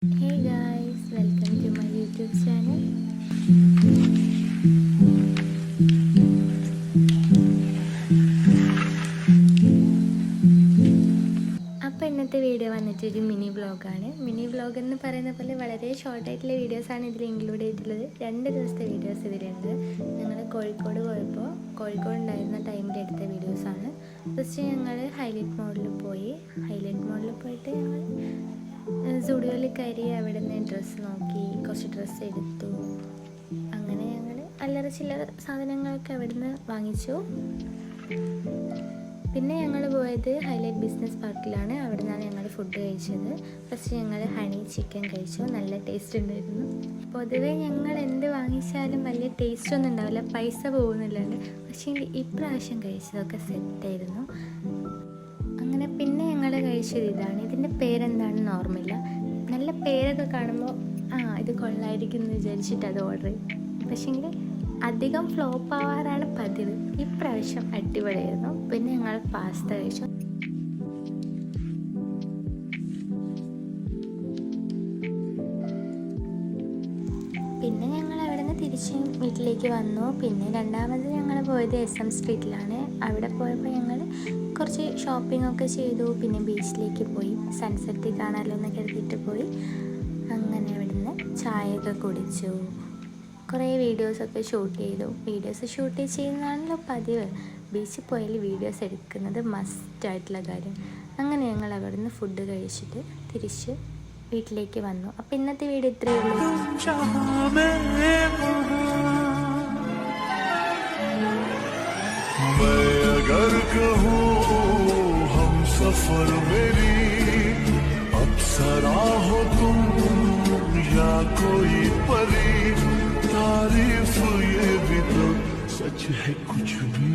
Hey guys, welcome to my YouTube channel. അപ്പോൾ ഇന്നത്തെ video വന്നിട്ട് ഒരു മിനി വ്ളോഗാണ്. മിനി വ്ളോഗ് എന്ന് പറയുന്ന പോലെ വളരെ ഷോർട്ടായിട്ടുള്ള വീഡിയോസാണ് ഇതിൽ ഇൻക്ലൂഡ് ചെയ്തിട്ടുള്ളത്. 2 ദിവസത്തെ വീഡിയോസ് ഇതിലുണ്ട്. ഞങ്ങൾ കോഴിക്കോട് പോയപ്പോൾ കോഴിക്കോട് ഉണ്ടായിരുന്ന ടൈമിൽ എടുത്ത വീഡിയോസാണ്. ഫസ്റ്റ് ഞങ്ങൾ ഹൈലൈറ്റ് മോളിൽ പോയിട്ട് ഞങ്ങൾ സ്റ്റുഡിയോയിൽ കയറി അവിടെ നിന്ന് ഡ്രസ്സ് നോക്കി, കുറച്ച് ഡ്രസ്സ് എടുത്തു. അങ്ങനെ ഞങ്ങൾ അല്ലറ ചില്ലറ സാധനങ്ങളൊക്കെ അവിടെ നിന്ന് വാങ്ങിച്ചു. പിന്നെ ഞങ്ങൾ പോയത് ഹൈലൈറ്റ് ബിസിനസ് പാർക്കിലാണ്. അവിടെ നിന്നാണ് ഞങ്ങൾ ഫുഡ് കഴിച്ചത്. ഫസ്റ്റ് ഞങ്ങൾ ഹണി ചിക്കൻ കഴിച്ചു. നല്ല ടേസ്റ്റ് ഉണ്ടായിരുന്നു. പൊതുവേ ഞങ്ങൾ എന്ത് വാങ്ങിച്ചാലും വലിയ ടേസ്റ്റ് ഒന്നും ഉണ്ടാവില്ല, പൈസ പോകുന്നില്ലാണ്ട്. പക്ഷേ ഇപ്രാവശ്യം കഴിച്ചതൊക്കെ സെറ്റായിരുന്നു. അങ്ങനെ പിന്നെ ഞങ്ങൾ കഴിച്ചത് ഇതാണ്. ഇതിൻ്റെ പേരെന്താണെന്ന് ഓർമ്മയില്ല. നല്ല പേരൊക്കെ കാണുമ്പോൾ ഇത് കൊള്ളായിരിക്കും എന്ന് വിചാരിച്ചിട്ട് അത് ഓർഡർ ചെയ്യും. പക്ഷേങ്കിൽ അധികം ഫ്ലോപ്പ് ആവാറാണ് പതിവ്. ഇപ്രാവശ്യം അടിപൊളിയായിരുന്നു. പിന്നെ ഞങ്ങൾ പാസ്ത കഴിച്ചു. പിന്നെ ഞങ്ങൾ അവിടെ നിന്ന് തിരിച്ച് വീട്ടിലേക്ക് വന്നു. പിന്നെ രണ്ടാമത് ഞങ്ങൾ പോയത് SM സ്ട്രീറ്റിലാണ്. അവിടെ പോയപ്പോൾ ഞങ്ങൾ കുറച്ച് ഷോപ്പിംഗ് ഒക്കെ ചെയ്തു. പിന്നെ ബീച്ചിലേക്ക് പോയി, സൺസെറ്റ് കാണാമല്ലോ എന്ന് കരുതിയിട്ട് പോയി. അങ്ങനെ അവിടെ നിന്ന് ചായയൊക്കെ കുടിച്ചു. കുറേ വീഡിയോസൊക്കെ ഷൂട്ട് ചെയ്തു. വീഡിയോസ് ഷൂട്ട് ചെയ്യുന്നതാണല്ലോ പതിവ്. ബീച്ചിൽ പോയാൽ വീഡിയോസ് എടുക്കുന്നത് മസ്റ്റായിട്ടുള്ള കാര്യം. അങ്ങനെ ഞങ്ങൾ അവിടെ നിന്ന് ഫുഡ് കഴിച്ചിട്ട് തിരിച്ച് വീട്ടിലേക്ക് വന്നു. അപ്പോൾ ഇന്നത്തെ വീഡിയോ ഇത്രയേ ഉള്ളൂ. तारीफ ये भी तो सच है कुछ भी